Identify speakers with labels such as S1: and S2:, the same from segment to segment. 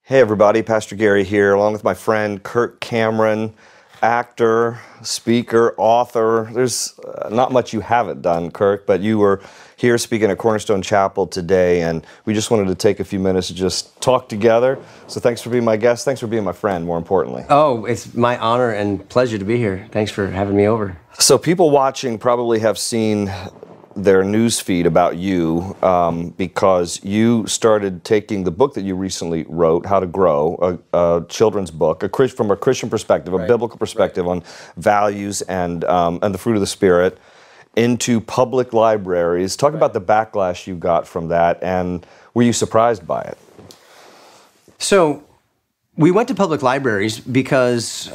S1: Hey everybody, Pastor Gary here, along with my friend Kirk Cameron, actor, speaker, author. There's not much you haven't done, Kirk, but you were here speaking at Cornerstone Chapel today, and we just wanted to take a few minutes to just talk together. So thanks for being my guest. Thanks for being my friend, more importantly.
S2: Oh, it's my honor and pleasure to be here. Thanks for having me over.
S1: So people watching probably have seen their news feed about you because you started taking the book that you recently wrote, How to Grow, a children's book, from a Christian perspective, a biblical perspective on values and the fruit of the Spirit, into public libraries. Talk about the backlash you got from that, and were you surprised by it?
S2: So, we went to public libraries because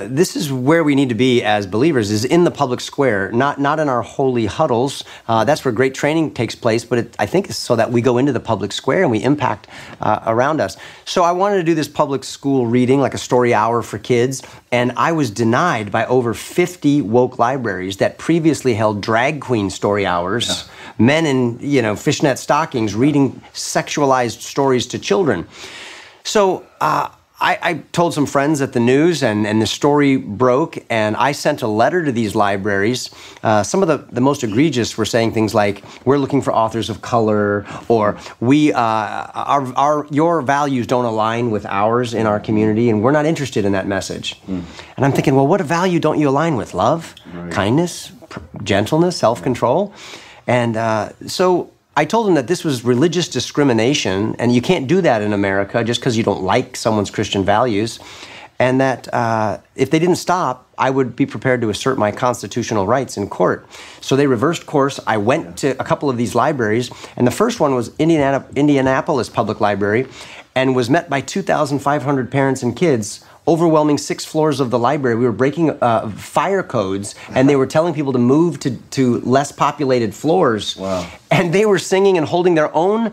S2: this is where we need to be as believers, is in the public square, not in our holy huddles. That's where great training takes place, but I think it's so that we go into the public square and we impact around us. So I wanted to do this public school reading, like a story hour for kids, and I was denied by over 50 woke libraries that previously held drag queen story hours, men in fishnet stockings reading sexualized stories to children. So I told some friends at the news, and the story broke, and I sent a letter to these libraries. Some of the most egregious were saying things like, "We're looking for authors of color," or your values don't align with ours in our community, and we're not interested in that message. And I'm thinking, well, what value don't you align with? Love, kindness, gentleness, self-control? And so I told them that this was religious discrimination, and you can't do that in America just because you don't like someone's Christian values, and that if they didn't stop, I would be prepared to assert my constitutional rights in court. So they reversed course. I went to a couple of these libraries, and the first one was Indianapolis Public Library, and was met by 2,500 parents and kids, overwhelming 6 floors of the library. We were breaking fire codes, and they were telling people to move to less populated floors.
S1: Wow.
S2: And they were singing and holding their own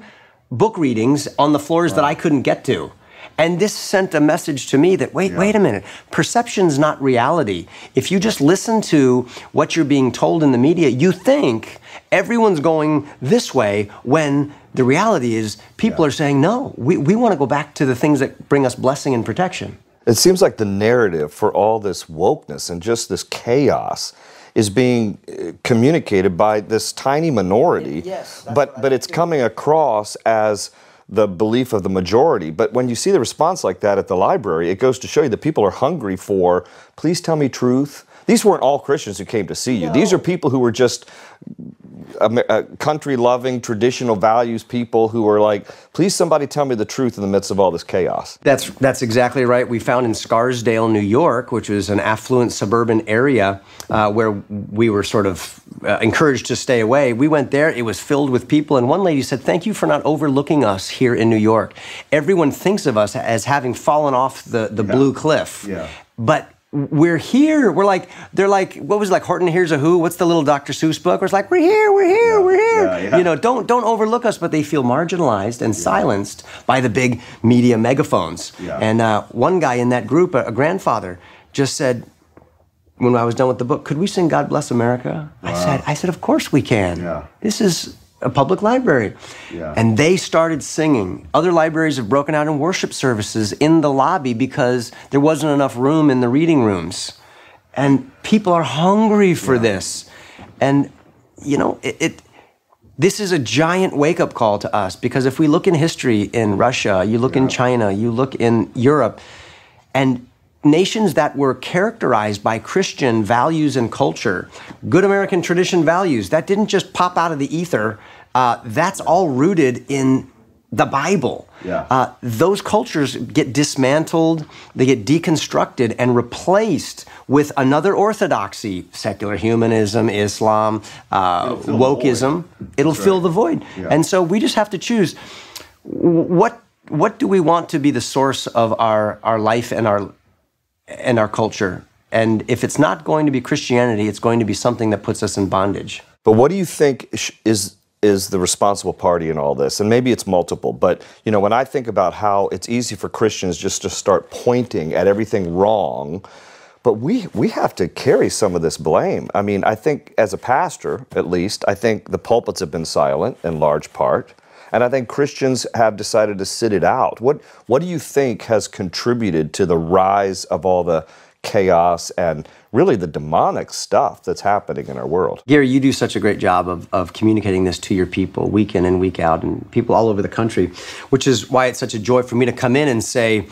S2: book readings on the floors that I couldn't get to. And this sent a message to me that, wait a minute, perception's not reality. If you just listen to what you're being told in the media, you think everyone's going this way, when the reality is people are saying, no, we want to go back to the things that bring us blessing and protection.
S1: It seems like the narrative for all this wokeness and just this chaos is being communicated by this tiny minority, but it's coming across as the belief of the majority. But when you see the response like that at the library, it goes to show you that people are hungry for, please tell me truth. These weren't all Christians who came to see you. No. These are people who were just country-loving, traditional values people who were like, please somebody tell me the truth in the midst of all this chaos.
S2: That's exactly right. We found in Scarsdale, New York, which was an affluent suburban area where we were sort of encouraged to stay away. We went there. It was filled with people. And one lady said, thank you for not overlooking us here in New York. Everyone thinks of us as having fallen off the blue cliff. Yeah. But we're here. They're like, what was it, like Horton Hears a Who? What's the little Dr. Seuss book? Where it's like, we're here. Yeah. You know, don't overlook us, but they feel marginalized and silenced by the big media megaphones. Yeah. And one guy in that group, a grandfather, just said, when I was done with the book, could we sing God Bless America? Wow. I said, of course we can. Yeah. This is a public library. Yeah. And they started singing. Other libraries have broken out in worship services in the lobby because there wasn't enough room in the reading rooms. And people are hungry for this. And, you know, this is a giant wake-up call to us, because if we look in history in Russia, you look in China, you look in Europe, and nations that were characterized by Christian values and culture, good American tradition values, that didn't just pop out of the ether. That's all rooted in the Bible. Yeah. Those cultures get dismantled, they get deconstructed and replaced with another orthodoxy, secular humanism, Islam, wokeism. It'll fill the void. Yeah. And so we just have to choose, what do we want to be the source of our life and our culture? And if it's not going to be Christianity, it's going to be something that puts us in bondage.
S1: But what do you think is the responsible party in all this? And maybe it's multiple, but you know, when I think about how it's easy for Christians just to start pointing at everything wrong, but we have to carry some of this blame. I mean, I think as a pastor, at least, I think the pulpits have been silent in large part. And I think Christians have decided to sit it out. What do you think has contributed to the rise of all the chaos and really the demonic stuff that's happening in our world?
S2: Gary, you do such a great job of communicating this to your people week in and week out, and people all over the country, which is why it's such a joy for me to come in and say,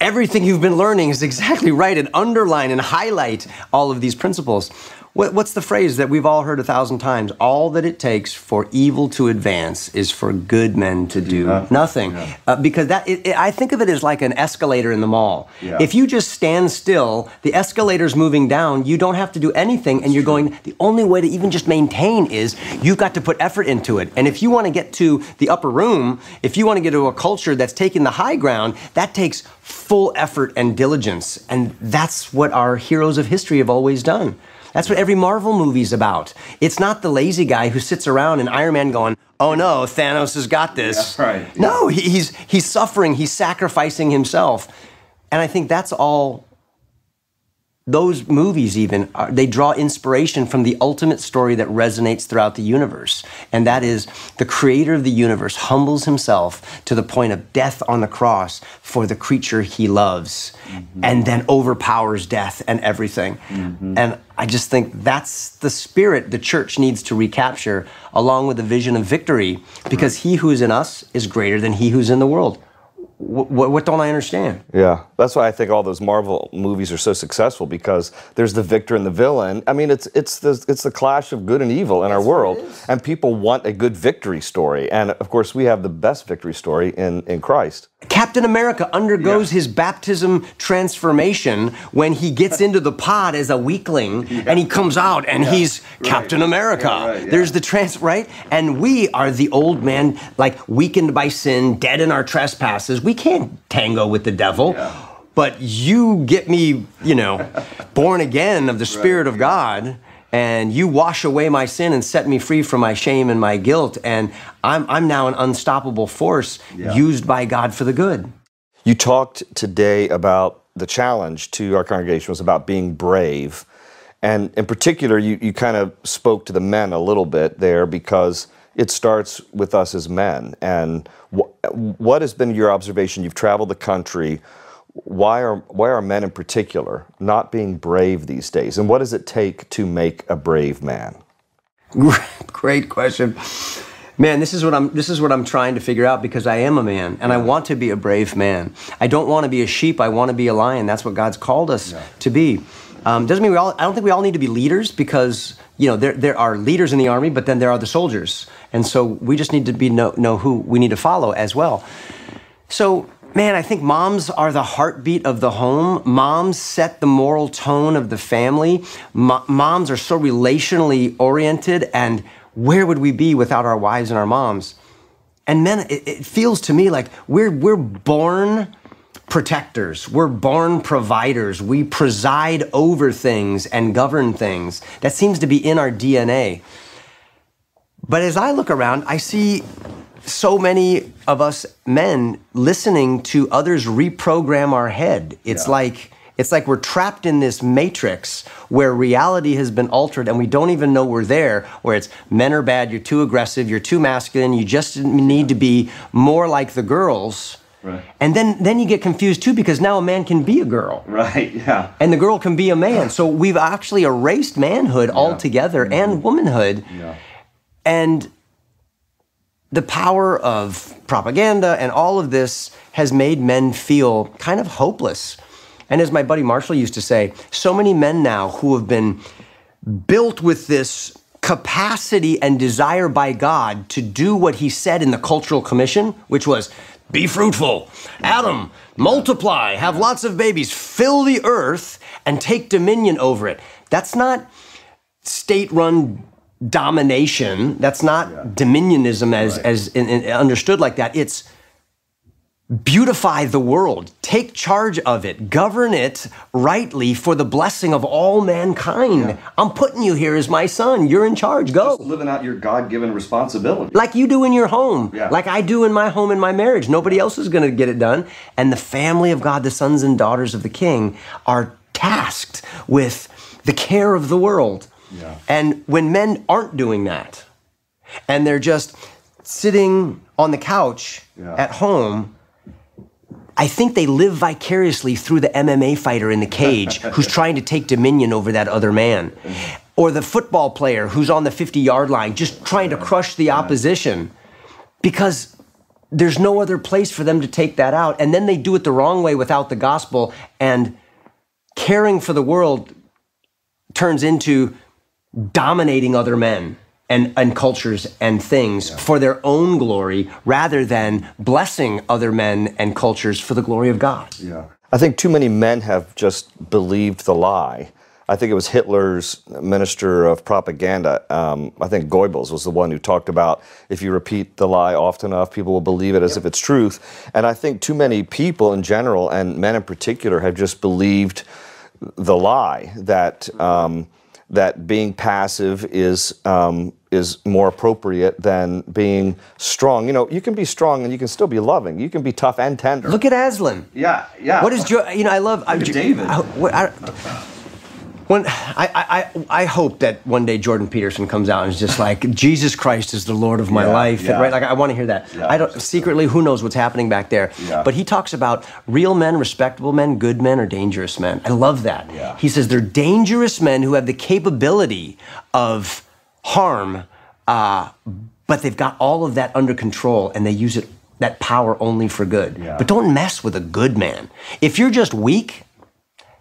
S2: everything you've been learning is exactly right, and underline and highlight all of these principles. What's the phrase that we've all heard 1,000 times? All that it takes for evil to advance is for good men to do nothing. Because I think of it as like an escalator in the mall. Yeah. If you just stand still, the escalator's moving down, you don't have to do anything, and you're going, the only way to even just maintain is you've got to put effort into it. And if you want to get to the upper room, if you want to get to a culture that's taking the high ground, that takes full effort and diligence. And that's what our heroes of history have always done. That's what every Marvel movie's about. It's not the lazy guy who sits around in Iron Man going, oh no, Thanos has got this.
S1: Yeah, right.
S2: No, he's suffering, he's sacrificing himself. And I think that's all, those movies even, they draw inspiration from the ultimate story that resonates throughout the universe. And that is the creator of the universe humbles himself to the point of death on the cross for the creature he loves, and then overpowers death and everything. And I just think that's the spirit the church needs to recapture, along with the vision of victory, because he who is in us is greater than he who's in the world. What don't I understand?
S1: Yeah, that's why I think all those Marvel movies are so successful, because there's the victor and the villain. I mean, it's the clash of good and evil in our world, and people want a good victory story. And of course, we have the best victory story in Christ.
S2: Captain America undergoes his baptism transformation when he gets into the pod as a weakling, and he comes out and he's Captain America. There's the right? And we are the old man, like weakened by sin, dead in our trespasses. We can't tango with the devil. But you get me, born again of the Spirit of God, and you wash away my sin and set me free from my shame and my guilt, and I'm now an unstoppable force used by God for the good.
S1: You talked today about the challenge to our congregation was about being brave, and in particular, you kind of spoke to the men a little bit there, because it starts with us as men. And what has been your observation? You've traveled the country. Why are men in particular not being brave these days? And what does it take to make a brave man?
S2: Great question. Man, this is what I'm trying to figure out, because I am a man and I want to be a brave man. I don't want to be a sheep, I want to be a lion. That's what God's called us to be. Doesn't mean I don't think we all need to be leaders, because there are leaders in the army, but then there are the soldiers. And so we just need to know who we need to follow as well. So, man, I think moms are the heartbeat of the home. Moms set the moral tone of the family. Moms are so relationally oriented, and where would we be without our wives and our moms? And men, it feels to me like we're born protectors. We're born providers. We preside over things and govern things. That seems to be in our DNA. But as I look around, I see so many of us men listening to others reprogram our head. It's like we're trapped in this matrix where reality has been altered and we don't even know we're there, where it's men are bad, you're too aggressive, you're too masculine, you just need to be more like the girls. Right. And then you get confused too, because now a man can be a girl.
S1: Right, yeah.
S2: And the girl can be a man. So we've actually erased manhood altogether and womanhood. Yeah. And the power of propaganda and all of this has made men feel kind of hopeless. And as my buddy Marshall used to say, so many men now who have been built with this capacity and desire by God to do what he said in the Cultural Commission, which was, be fruitful, Adam, multiply, have lots of babies, fill the earth, and take dominion over it. That's not state-run domination. That's not dominionism as understood like that. It's beautify the world, take charge of it, govern it rightly for the blessing of all mankind. Yeah. I'm putting you here as my son. You're in charge. Go.
S1: Just living out your God-given responsibility.
S2: Like you do in your home, like I do in my home, in my marriage. Nobody else is going to get it done. And the family of God, the sons and daughters of the King, are tasked with the care of the world. Yeah. And when men aren't doing that, and they're just sitting on the couch at home, I think they live vicariously through the MMA fighter in the cage who's trying to take dominion over that other man. Or the football player who's on the 50-yard line just trying to crush the opposition, because there's no other place for them to take that out. And then they do it the wrong way without the gospel, and caring for the world turns into dominating other men and cultures and things for their own glory, rather than blessing other men and cultures for the glory of God.
S1: Yeah. I think too many men have just believed the lie. I think it was Hitler's minister of propaganda, I think Goebbels was the one who talked about, if you repeat the lie often enough, people will believe it as if it's truth. And I think too many people in general, and men in particular, have just believed the lie that that being passive is more appropriate than being strong. You know, you can be strong and you can still be loving. You can be tough and tender.
S2: Look at Aslan.
S1: Yeah, yeah.
S2: What is I love
S1: David.
S2: I hope that one day Jordan Peterson comes out and is just like, Jesus Christ is the Lord of my life.
S1: Yeah.
S2: Right? Like, I want to hear that.
S1: Yeah,
S2: I don't secretly, who knows what's happening back there.
S1: Yeah.
S2: But he talks about real men, respectable men, good men, or dangerous men. I love that.
S1: Yeah.
S2: He says they're dangerous men who have the capability of harm, but they've got all of that under control, and they use that power only for good.
S1: Yeah.
S2: But don't mess with a good man. If you're just weak,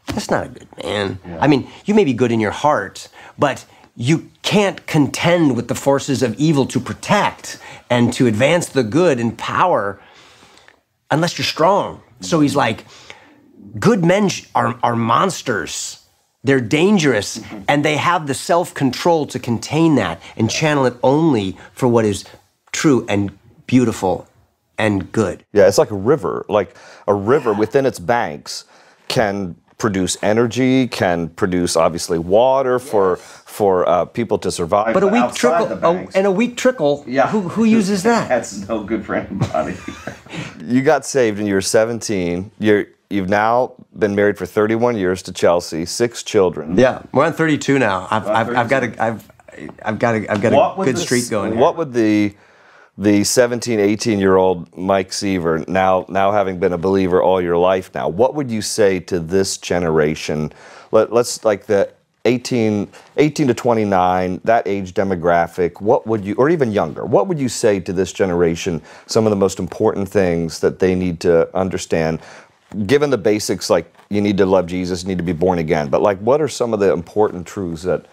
S2: that's not a good man.
S1: Yeah.
S2: I mean, you may be good in your heart, but you can't contend with the forces of evil to protect and to advance the good and power unless you're strong. So he's like, good men are monsters. They're dangerous, and they have the self-control to contain that and channel it only for what is true and beautiful and good.
S1: Yeah, it's like a river. Like a river within its banks can produce energy, can produce obviously water for people to survive.
S2: But a weak trickle,
S1: Yeah.
S2: who uses that?
S1: That's no good for anybody. You got saved when you were 17. You've now been married for 31 years to Chelsea, 6 children.
S2: Yeah, we're on 32 now. I've got a good streak going here.
S1: What would the 17, 18-year-old Mike Seaver, now having been a believer all your life now, what would you say to this generation? Let's like the 18 to 29, that age demographic, what would you, or even younger, what would you say to this generation, some of the most important things that they need to understand? Given the basics, like you need to love Jesus, you need to be born again, but like what are some of the important truths that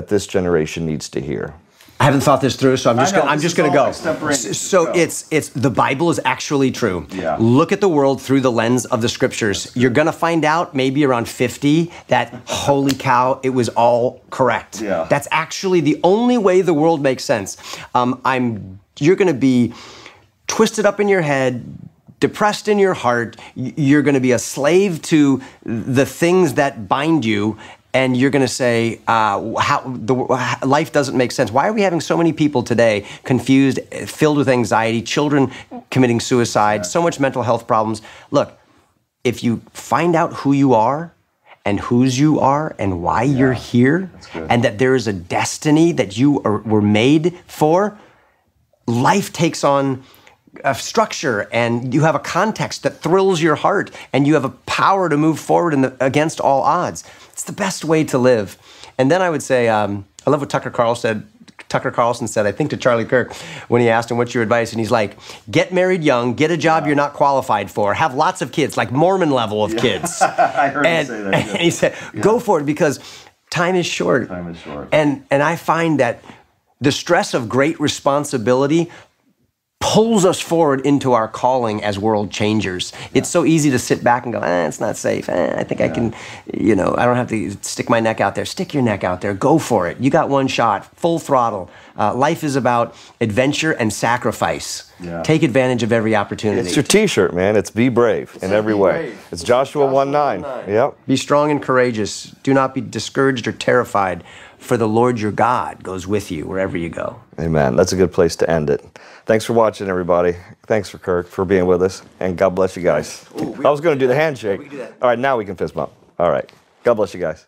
S1: this generation needs to hear?
S2: I haven't thought this through, so I'm just going to go. So
S1: go.
S2: It's the Bible is actually true.
S1: Yeah.
S2: Look at the world through the lens of the Scriptures. You're going to find out maybe around 50 that holy cow, it was all correct.
S1: Yeah.
S2: That's actually the only way the world makes sense. You're going to be twisted up in your head, depressed in your heart. You're going to be a slave to the things that bind you. And you're going to say, life doesn't make sense. Why are we having so many people today confused, filled with anxiety, children committing suicide, so much mental health problems? Look, if you find out who you are and whose you are and why you're here, and that there is a destiny that you were made for, life takes on a structure, and you have a context that thrills your heart, and you have a power to move forward against all odds. It's the best way to live. And then I would say, I love what Tucker Carlson said, I think to Charlie Kirk, when he asked him, what's your advice? And he's like, get married young, get a job you're not qualified for, have lots of kids, like Mormon level of kids.
S1: I heard him say that.
S2: And he said, go for it, because time is short.
S1: Time is short.
S2: And I find that the stress of great responsibility pulls us forward into our calling as world changers. Yeah. It's so easy to sit back and go, it's not safe. I think I can, I don't have to stick my neck out there. Stick your neck out there. Go for it. You got one shot, full throttle. Life is about adventure and sacrifice. Yeah. Take advantage of every opportunity.
S1: It's your T-shirt, man. It's be brave in every way. It's Joshua 1:9. Yep.
S2: Be strong and courageous. Do not be discouraged or terrified, for the Lord your God goes with you wherever you go.
S1: Amen. That's a good place to end it. Thanks for watching, everybody. Thanks for Kirk for being with us, and God bless you guys. I was going to do the handshake. All right, now we can fist bump. All right. God bless you guys.